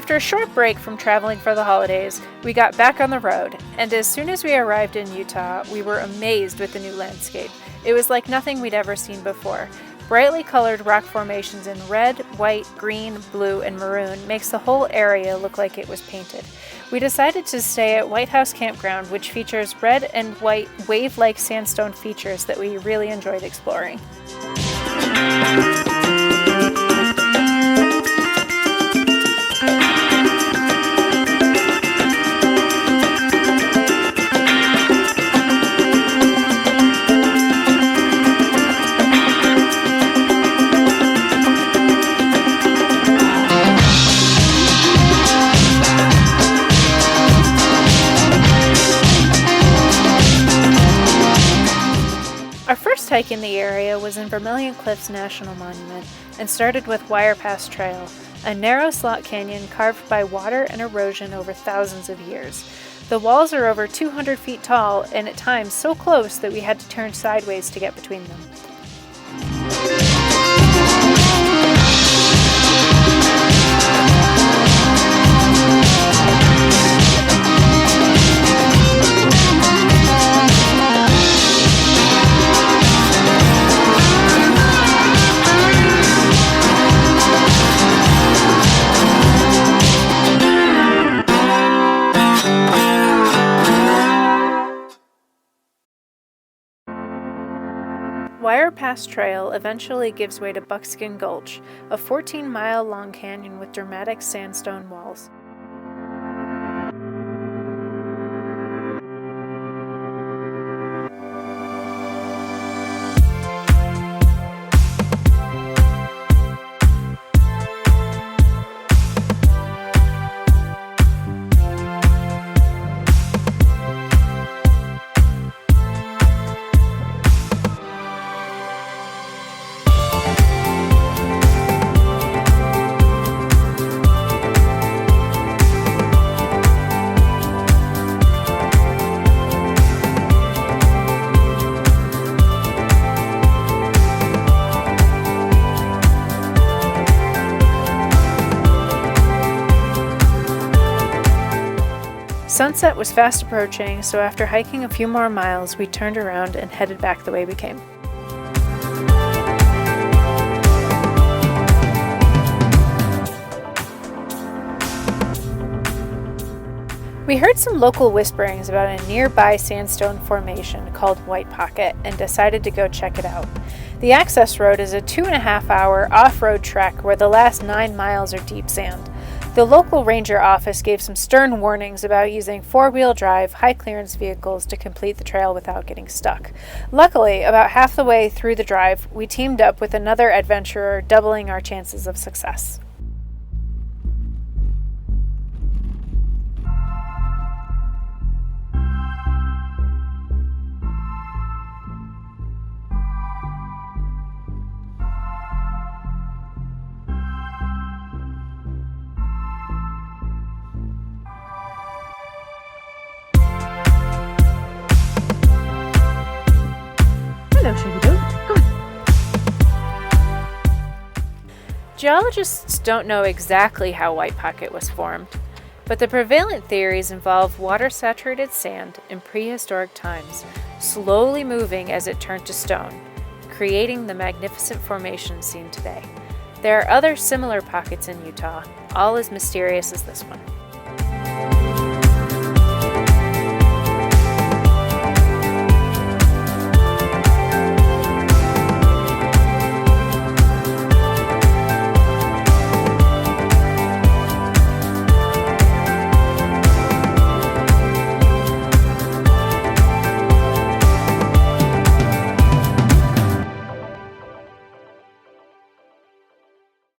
After a short break from traveling for the holidays, we got back on the road, and as soon as we arrived in Utah, we were amazed with the new landscape. It was like nothing we'd ever seen before. Brightly colored rock formations in red, white, green, blue, and maroon makes the whole area look like it was painted. We decided to stay at White House Campground, which features red and white wave-like sandstone features that we really enjoyed exploring. Our first hike in the area was in Vermillion Cliffs National Monument and started with Wire Pass Trail, a narrow slot canyon carved by water and erosion over thousands of years. The walls are over 200 feet tall and at times so close that we had to turn sideways to get between them. Wire Pass Trail eventually gives way to Buckskin Gulch, a 14-mile-long canyon with dramatic sandstone walls. Sunset was fast approaching, so after hiking a few more miles, we turned around and headed back the way we came. We heard some local whisperings about a nearby sandstone formation called Whitepocket and decided to go check it out. The access road is a 2.5-hour off-road trek where the last 9 miles are deep sand. The local ranger office gave some stern warnings about using 4-wheel drive, high-clearance vehicles to complete the trail without getting stuck. Luckily, about half the way through the drive, we teamed up with another adventurer, doubling our chances of success. Hello, Sugar Dog. Come on. Geologists don't know exactly how Whitepocket was formed, but the prevalent theories involve water-saturated sand in prehistoric times, slowly moving as it turned to stone, creating the magnificent formation seen today. There are other similar pockets in Utah, all as mysterious as this one.